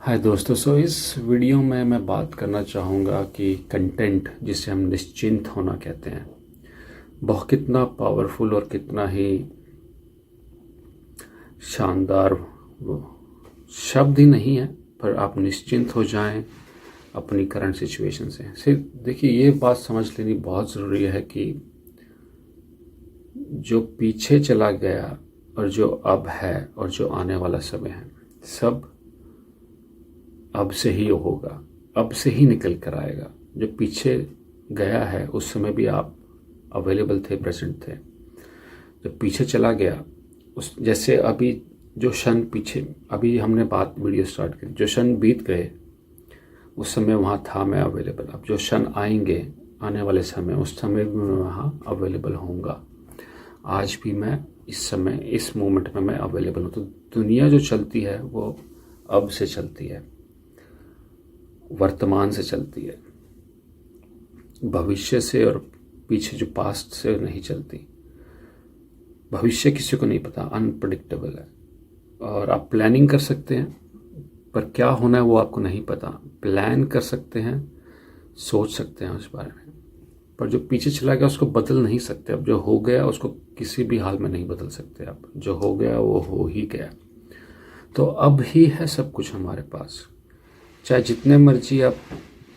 हाय दोस्तों, इस वीडियो में मैं बात करना चाहूँगा कि कंटेंट जिसे हम निश्चिंत होना कहते हैं बहुत कितना पावरफुल और कितना ही शानदार वो शब्द ही नहीं है। पर आप निश्चिंत हो जाएं अपनी करंट सिचुएशन से। सिर्फ देखिए, ये बात समझ लेनी बहुत ज़रूरी है कि जो पीछे चला गया और जो अब है और जो आने वाला समय है, सब अब से ही होगा, अब से ही निकल कर आएगा। जो पीछे गया है उस समय भी आप अवेलेबल थे, प्रेजेंट थे। जब पीछे चला गया, उस जैसे अभी जो क्षण पीछे, अभी हमने बात वीडियो स्टार्ट की, जो क्षण बीत गए उस समय वहाँ था मैं अवेलेबल। अब जो क्षण आएंगे आने वाले समय, उस समय भी मैं वहाँ अवेलेबल होऊंगा। आज भी मैं इस समय इस मोमेंट में मैं अवेलेबल हूँ। तो दुनिया जो चलती है वो अब से चलती है, वर्तमान से चलती है, भविष्य से और पीछे जो पास्ट से नहीं चलती। भविष्य किसी को नहीं पता, अनप्रेडिक्टेबल है। और आप प्लानिंग कर सकते हैं पर क्या होना है वो आपको नहीं पता। प्लान कर सकते हैं, सोच सकते हैं उस बारे में, पर जो पीछे चला गया उसको बदल नहीं सकते। अब जो हो गया उसको किसी भी हाल में नहीं बदल सकते। अब जो हो गया वो हो ही गया। तो अब ही है सब कुछ हमारे पास। चाहे जितने मर्जी आप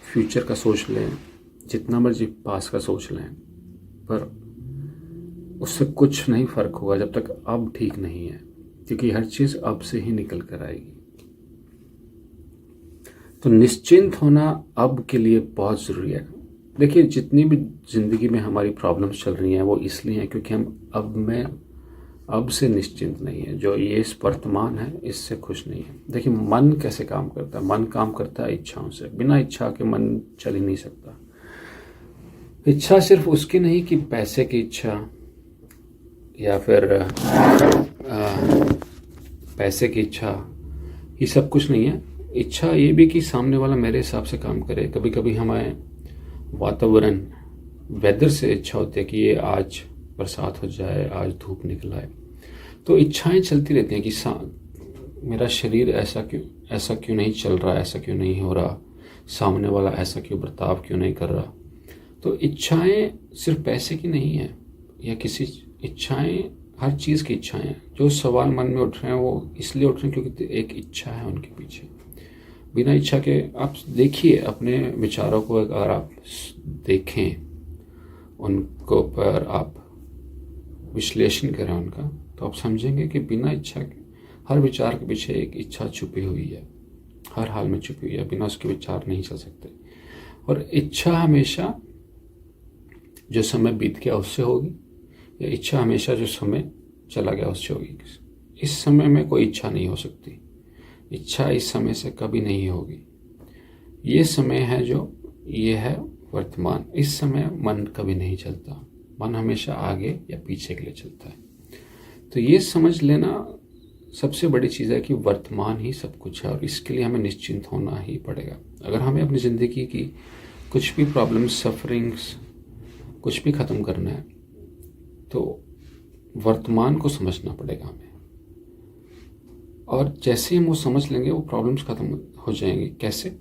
फ्यूचर का सोच लें, जितना मर्जी पास्ट का सोच लें, पर उससे कुछ नहीं फ़र्क होगा जब तक अब ठीक नहीं है, क्योंकि हर चीज़ अब से ही निकल कर आएगी। तो निश्चिंत होना अब के लिए बहुत ज़रूरी है। देखिए, जितनी भी ज़िंदगी में हमारी प्रॉब्लम्स चल रही हैं वो इसलिए हैं क्योंकि हम अब से निश्चिंत नहीं है। जो ये इस वर्तमान है इससे खुश नहीं है। देखिए, मन कैसे काम करता है? मन काम करता है इच्छाओं से। बिना इच्छा के मन चल ही नहीं सकता। इच्छा सिर्फ उसकी नहीं कि पैसे की इच्छा या फिर पैसे की इच्छा, ये सब कुछ नहीं है। इच्छा ये भी कि सामने वाला मेरे हिसाब से काम करे। कभी कभी हमें वातावरण, वेदर से इच्छा होती है कि ये आज बरसात हो जाए, आज धूप निकल आए। तो इच्छाएं चलती रहती हैं कि मेरा शरीर ऐसा क्यों नहीं चल रहा, ऐसा क्यों नहीं हो रहा, सामने वाला ऐसा क्यों बर्ताव क्यों नहीं कर रहा। तो इच्छाएं सिर्फ पैसे की नहीं है या किसी इच्छाएं, हर चीज़ की इच्छाएं हैं। जो सवाल मन में उठ रहे हैं वो इसलिए उठ रहे हैं क्योंकि एक इच्छा है उनके पीछे। बिना इच्छा के आप देखिए अपने विचारों को, अगर आप देखें उनको, पर आप विश्लेषण करें उनका, तो आप समझेंगे कि बिना इच्छा के हर विचार के पीछे एक इच्छा छुपी हुई है, हर हाल में छुपी हुई है। बिना उसके विचार नहीं चल सकते। और इच्छा हमेशा जो समय बीत गया उससे होगी, या इच्छा हमेशा जो समय चला गया उससे होगी। इस समय में कोई इच्छा नहीं हो सकती। इच्छा इस समय से कभी नहीं होगी। ये समय है जो ये है वर्तमान। इस समय मन कभी नहीं चलता। मन हमेशा आगे या पीछे के लिए चलता है। तो ये समझ लेना सबसे बड़ी चीज़ है कि वर्तमान ही सब कुछ है और इसके लिए हमें निश्चिंत होना ही पड़ेगा। अगर हमें अपनी ज़िंदगी की कुछ भी प्रॉब्लम्स, सफरिंग्स, कुछ भी ख़त्म करना है तो वर्तमान को समझना पड़ेगा हमें। और जैसे ही हम वो समझ लेंगे वो प्रॉब्लम्स ख़त्म हो जाएंगी। कैसे?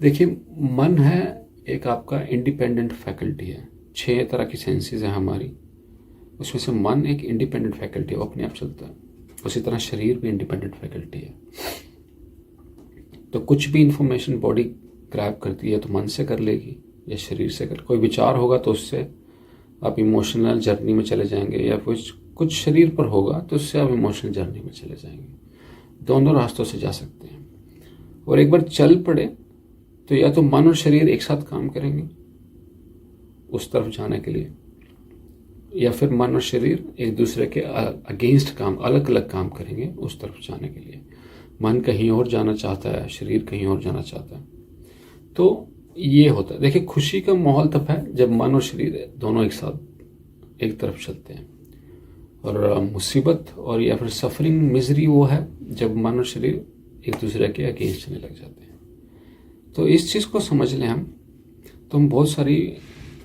देखिए, मन है एक आपका इंडिपेंडेंट फैकल्टी है। 6 तरह की सेंसेस हैं हमारी, उसमें से मन एक इंडिपेंडेंट फैकल्टी है, वो अपने आप चलता है। उसी तरह शरीर भी इंडिपेंडेंट फैकल्टी है। तो कुछ भी इंफॉर्मेशन बॉडी ग्रैब करती है तो मन से कर लेगी या शरीर से कर। कोई विचार होगा तो उससे आप इमोशनल जर्नी में चले जाएंगे, या कुछ शरीर पर होगा तो उससे आप इमोशनल जर्नी में चले जाएंगे। दोनों रास्तों से जा सकते हैं। और एक बार चल पड़े तो या तो मन और शरीर एक साथ काम करेंगे उस तरफ जाने के लिए, या फिर मन और शरीर एक दूसरे के अगेंस्ट काम, अलग अलग काम करेंगे उस तरफ जाने के लिए। मन कहीं और जाना चाहता है, शरीर कहीं और जाना चाहता है। तो ये होता है। देखिए, खुशी का माहौल तब है जब मन और शरीर दोनों एक साथ एक तरफ चलते हैं। और मुसीबत और या फिर सफरिंग, मिजरी वो है जब मन और शरीर एक दूसरे के अगेंस्ट चलने लग जाते हैं। तो इस चीज़ को समझ लें हम, तो हम बहुत सारी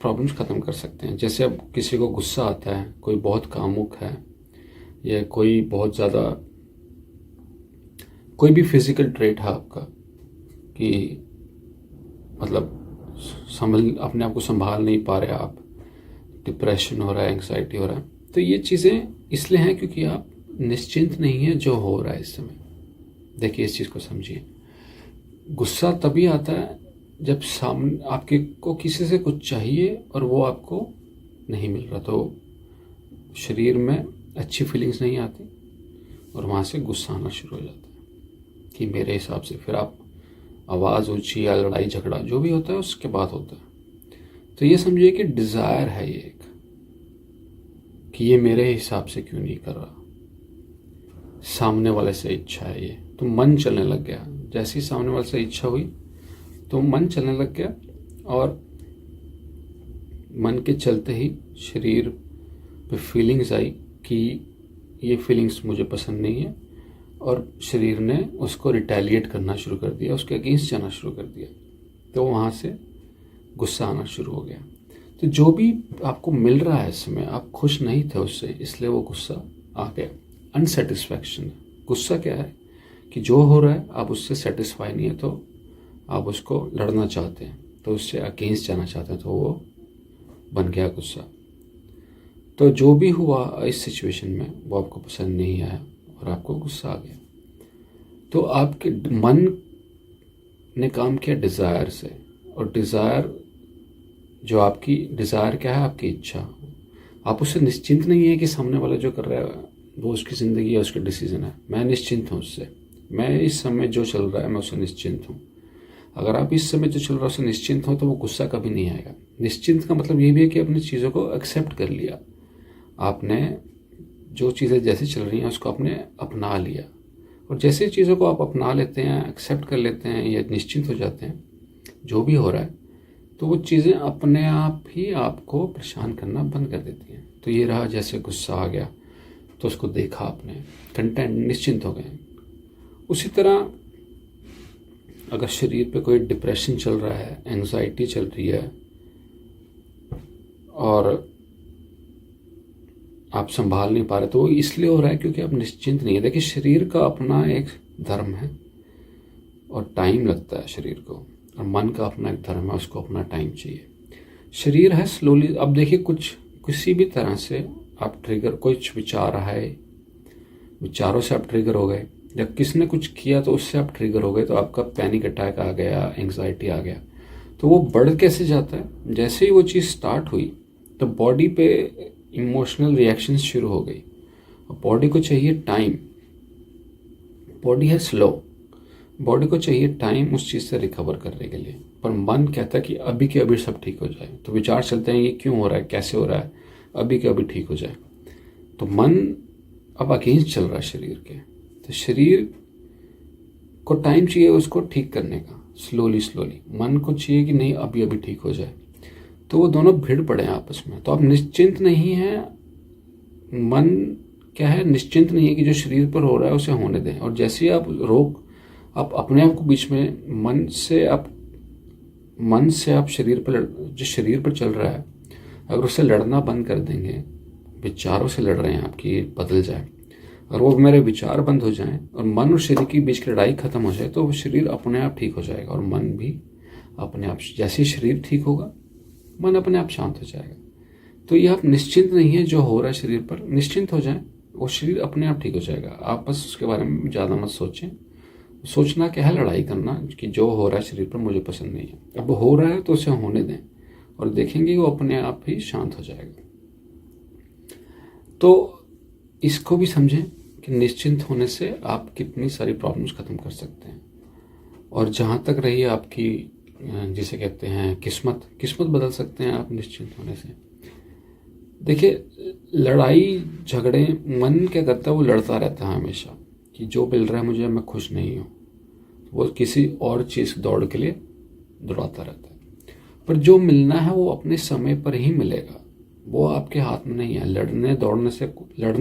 प्रॉब्लम्स ख़त्म कर सकते हैं। जैसे अब किसी को गुस्सा आता है, कोई बहुत कामुक है, या कोई बहुत ज़्यादा कोई भी फिजिकल ट्रेट है आपका कि मतलब अपने आप को संभाल नहीं पा रहे आप, डिप्रेशन हो रहा है, एंग्जाइटी हो रहा है, तो ये चीज़ें इसलिए हैं क्योंकि आप निश्चिंत नहीं है जो हो रहा है इस समय। देखिए इस चीज़ को समझिए। गुस्सा तभी आता है जब सामने आपके को किसी से कुछ चाहिए और वो आपको नहीं मिल रहा, तो शरीर में अच्छी फीलिंग्स नहीं आती और वहाँ से गुस्सा आना शुरू हो जाता है कि मेरे हिसाब से फिर आप आवाज़ ऊंची या लड़ाई झगड़ा जो भी होता है उसके बाद होता है। तो ये समझिए कि डिज़ायर है ये एक, कि ये मेरे हिसाब से क्यों नहीं कर रहा, सामने वाले से इच्छा है ये, तो मन चलने लग गया। जैसे ही सामने वाले से इच्छा हुई तो मन चलने लग गया और मन के चलते ही शरीर पे फीलिंग्स आई कि ये फीलिंग्स मुझे पसंद नहीं है और शरीर ने उसको रिटेलिएट करना शुरू कर दिया, उसके अगेंस्ट जाना शुरू कर दिया, तो वहाँ से गुस्सा आना शुरू हो गया। तो जो भी आपको मिल रहा है इस समय आप खुश नहीं थे उससे, इसलिए वो गुस्सा आ गया। अनसेटिस्फैक्शन, गुस्सा क्या है कि जो हो रहा है आप उससे सेटिस्फाई नहीं है, तो आप उसको लड़ना चाहते हैं, तो उससे अगेंस्ट जाना चाहते हैं, तो वो बन गया गुस्सा। तो जो भी हुआ इस सिचुएशन में वो आपको पसंद नहीं आया और आपको गुस्सा आ गया। तो आपके मन ने काम किया डिज़ायर से, और डिज़ायर जो आपकी डिज़ायर क्या है, आपकी इच्छा। आप उससे निश्चिंत नहीं है कि सामने वाला जो कर रहा है वो उसकी ज़िंदगी है, उसके डिसीजन है। मैं निश्चिंत हूँ उससे, मैं इस समय जो चल रहा है मैं उससे निश्चिंत हूँ। अगर आप इस समय जो चल रहा है उससे निश्चिंत हो तो वो गुस्सा कभी नहीं आएगा। निश्चिंत का मतलब ये भी है कि अपनी चीज़ों को एक्सेप्ट कर लिया, आपने जो चीज़ें जैसे चल रही हैं उसको आपने अपना लिया, और जैसे चीज़ों को आप अपना लेते हैं, एक्सेप्ट कर लेते हैं या निश्चिंत हो जाते हैं जो भी हो रहा है, तो वो चीज़ें अपने आप ही आपको परेशान करना बंद कर देती हैं। तो ये रहा, जैसे गुस्सा आ गया तो उसको देखा आपने, कंटेंट, निश्चिंत हो गए। उसी तरह अगर शरीर पे कोई डिप्रेशन चल रहा है, एंग्जाइटी चल रही है और आप संभाल नहीं पा रहे, तो वो इसलिए हो रहा है क्योंकि आप निश्चिंत नहीं है। देखिए शरीर का अपना एक धर्म है और टाइम लगता है शरीर को, और मन का अपना एक धर्म है, उसको अपना टाइम चाहिए। शरीर है स्लोली, अब देखिए कुछ किसी भी तरह से आप ट्रिगर, कुछ विचार है, विचारों से आप ट्रिगर हो गए, जब किसने कुछ किया तो उससे आप ट्रिगर हो गए, तो आपका पैनिक अटैक आ गया, एंग्जाइटी आ गया। तो वो बढ़ कैसे जाता है, जैसे ही वो चीज़ स्टार्ट हुई तो बॉडी पे इमोशनल रिएक्शंस शुरू हो गई। बॉडी को चाहिए टाइम, बॉडी है स्लो, बॉडी को चाहिए टाइम उस चीज़ से रिकवर करने के लिए, पर मन कहता है कि अभी के अभी सब ठीक हो जाए। तो विचार चलते हैं ये क्यों हो रहा है, कैसे हो रहा है, अभी के अभी ठीक हो जाए। तो मन अब अगेंस्ट चल रहा है शरीर के, तो शरीर को टाइम चाहिए उसको ठीक करने का, स्लोली स्लोली। मन को चाहिए कि नहीं अभी अभी ठीक हो जाए, तो वो दोनों भिड़ पड़े हैं आपस में। तो आप निश्चिंत नहीं है, मन क्या है, निश्चिंत नहीं है कि जो शरीर पर हो रहा है उसे होने दें। और जैसे ही आप अपने आप को बीच में मन से आप शरीर पर, जो शरीर पर चल रहा है, अगर उससे लड़ना बंद कर देंगे, विचारों से लड़ रहे हैं आपकी बदल जाए, और वो मेरे विचार बंद हो जाएं और मन और शरीर के बीच की लड़ाई खत्म हो जाए, तो वो शरीर अपने आप ठीक हो जाएगा और मन भी अपने आप। जैसे ही शरीर ठीक होगा मन अपने आप शांत हो जाएगा। तो ये आप निश्चिंत नहीं है जो हो रहा है शरीर पर, निश्चिंत हो जाए, वो शरीर अपने आप ठीक हो जाएगा। आप बस उसके बारे में ज़्यादा मत सोचें। सोचना क्या है, लड़ाई करना कि जो हो रहा है शरीर पर मुझे पसंद नहीं है। अब हो रहा है तो उसे होने दें और देखेंगे वो अपने आप ही शांत हो जाएगा। तो इसको भी समझें कि निश्चिंत होने से आप कितनी सारी प्रॉब्लम्स खत्म कर सकते हैं। और जहाँ तक रही आपकी, जिसे कहते हैं किस्मत बदल सकते हैं आप निश्चिंत होने से। देखिए लड़ाई झगड़े, मन क्या करता है, वो लड़ता रहता है हमेशा कि जो मिल रहा है मुझे, मैं खुश नहीं हूँ, वो किसी और चीज़ दौड़ के लिए दौड़ाता रहता है। पर जो मिलना है वो अपने समय पर ही मिलेगा, वो आपके हाथ में नहीं है। लड़ने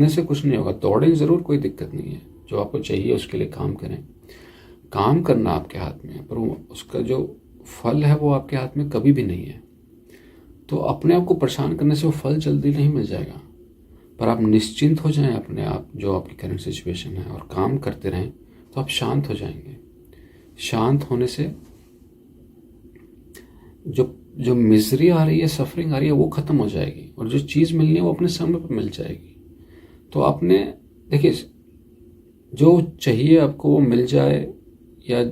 से कुछ नहीं होगा। दौड़ें ज़रूर, कोई दिक्कत नहीं है, जो आपको चाहिए उसके लिए काम करें। काम करना आपके हाथ में है, पर उसका जो फल है वो आपके हाथ में कभी भी नहीं है। तो अपने आप को परेशान करने से वो फल जल्दी नहीं मिल जाएगा। पर आप निश्चिंत हो जाएं अपने आप, जो आपकी करंट सिचुएशन है, और काम करते रहें, तो आप शांत हो जाएंगे। शांत होने से जो जो मिजरी आ रही है, सफरिंग आ रही है, वो ख़त्म हो जाएगी और जो चीज़ मिलनी है वो अपने समय पर मिल जाएगी। तो आपने देखिए, जो चाहिए आपको वो मिल जाए या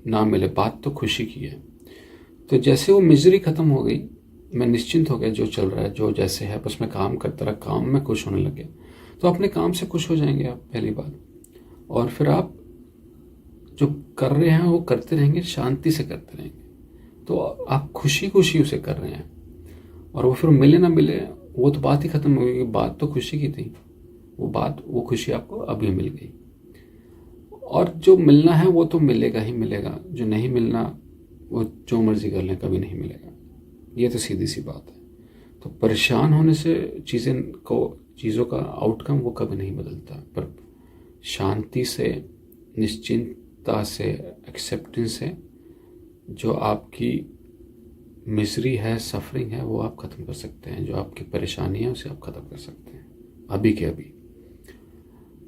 ना मिले, बात तो खुशी की है। तो जैसे वो मिजरी ख़त्म हो गई, मैं निश्चिंत हो गया, जो चल रहा है जो जैसे है बस मैं काम करता रहा, काम में खुश होने लगे, तो अपने काम से खुश हो जाएंगे आप, पहली बात। और फिर आप जो कर रहे हैं वो करते रहेंगे, शांति से करते रहेंगे, तो आप खुशी खुशी उसे कर रहे हैं। और वो फिर मिले ना मिले वो तो बात ही ख़त्म हो गई, बात तो खुशी की थी, वो खुशी आपको अभी मिल गई। और जो मिलना है वो तो मिलेगा ही मिलेगा, जो नहीं मिलना वो जो मर्जी कर लें कभी नहीं मिलेगा। ये तो सीधी सी बात है। तो परेशान होने से चीज़ों का आउटकम वो कभी नहीं बदलता, पर शांति से, निश्चिंतता से, एक्सेप्टेंस से जो आपकी मिजरी है, सफरिंग है, वो आप ख़त्म कर सकते हैं। जो आपकी परेशानी है उसे आप ख़त्म कर सकते हैं अभी के अभी।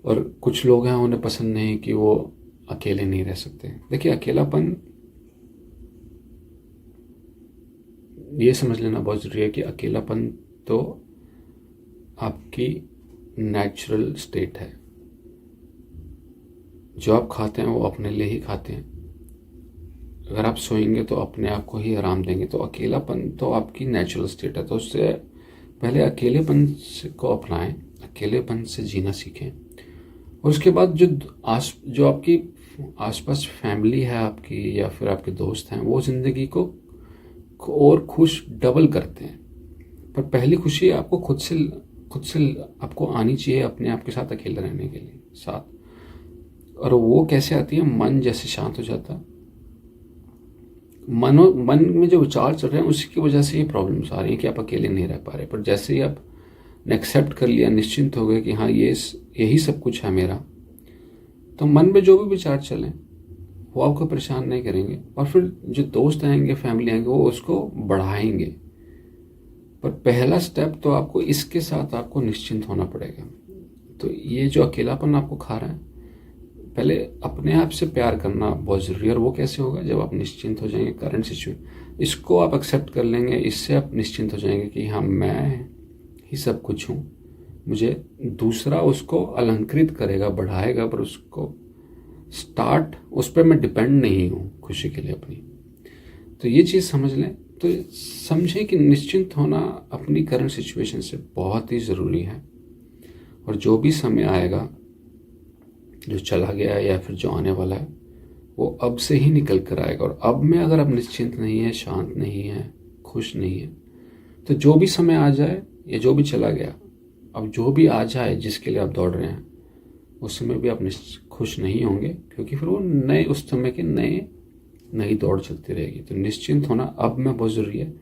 और कुछ लोग हैं उन्हें पसंद नहीं कि वो अकेले नहीं रह सकते। देखिए, अकेलापन, ये समझ लेना बहुत ज़रूरी है कि अकेलापन तो आपकी नेचुरल स्टेट है। जो आप खाते हैं वो अपने लिए ही खाते हैं। अगर आप सोएंगे तो अपने आप को ही आराम देंगे। तो अकेलापन तो आपकी नेचुरल स्टेट है। तो उससे पहले अकेलेपन को अपनाएं, अकेलेपन से जीना सीखें। और उसके बाद जो आपकी आसपास फैमिली है आपकी या फिर आपके दोस्त हैं, वो ज़िंदगी को और खुश डबल करते हैं। पर पहली खुशी आपको खुद से आपको आनी चाहिए, अपने आप के साथ अकेले रहने के लिए साथ। और वो कैसे आती है? मन जैसे शांत हो जाता, मन में जो विचार चल रहे हैं उसकी वजह से ये प्रॉब्लम्स आ रही हैं कि आप अकेले नहीं रह पा रहे। पर जैसे ही आप एक्सेप्ट कर लिया, निश्चिंत हो गए कि हाँ यही सब कुछ है मेरा, तो मन में जो भी विचार चलें वो आपको परेशान नहीं करेंगे। और फिर जो दोस्त आएंगे, फैमिली आएंगे, वो उसको बढ़ाएंगे। पर पहला स्टेप तो आपको इसके साथ आपको निश्चिंत होना पड़ेगा। तो ये जो अकेलापन आपको खा रहा है, पहले अपने आप से प्यार करना बहुत ज़रूरी है। और वो कैसे होगा? जब आप निश्चिंत हो जाएंगे करंट सिचुएशन, इसको आप एक्सेप्ट कर लेंगे, इससे आप निश्चिंत हो जाएंगे कि हाँ मैं ही सब कुछ हूँ। मुझे दूसरा उसको अलंकृत करेगा, बढ़ाएगा, पर उसको उस पर मैं डिपेंड नहीं हूँ खुशी के लिए अपनी। तो ये चीज़ समझ लें। तो समझें कि निश्चिंत होना अपनी करंट सिचुएशन से बहुत ही ज़रूरी है। और जो भी समय आएगा, जो चला गया है या फिर जो आने वाला है, वो अब से ही निकल कर आएगा। और अब में अगर आप निश्चिंत नहीं है, शांत नहीं है, खुश नहीं है, तो जो भी समय आ जाए या जो भी चला गया, अब जो भी आ जाए जिसके लिए आप दौड़ रहे हैं, उस समय भी आप खुश नहीं होंगे, क्योंकि फिर वो उस समय के नई दौड़ चलती रहेगी। तो निश्चिंत होना अब में बहुत ज़रूरी है।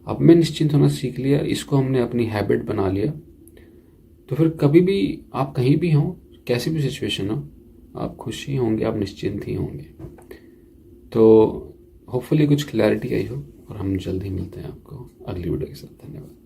अब में निश्चिंत होना सीख लिया, इसको हमने अपनी हैबिट बना लिया, तो फिर कभी भी आप कहीं भी हों, कैसी भी सिचुएशन हो, आप खुश ही होंगे, आप निश्चिंत ही होंगे। तो होपफुली कुछ क्लैरिटी आई हो, और हम जल्द ही मिलते हैं आपको अगली वीडियो के साथ। धन्यवाद।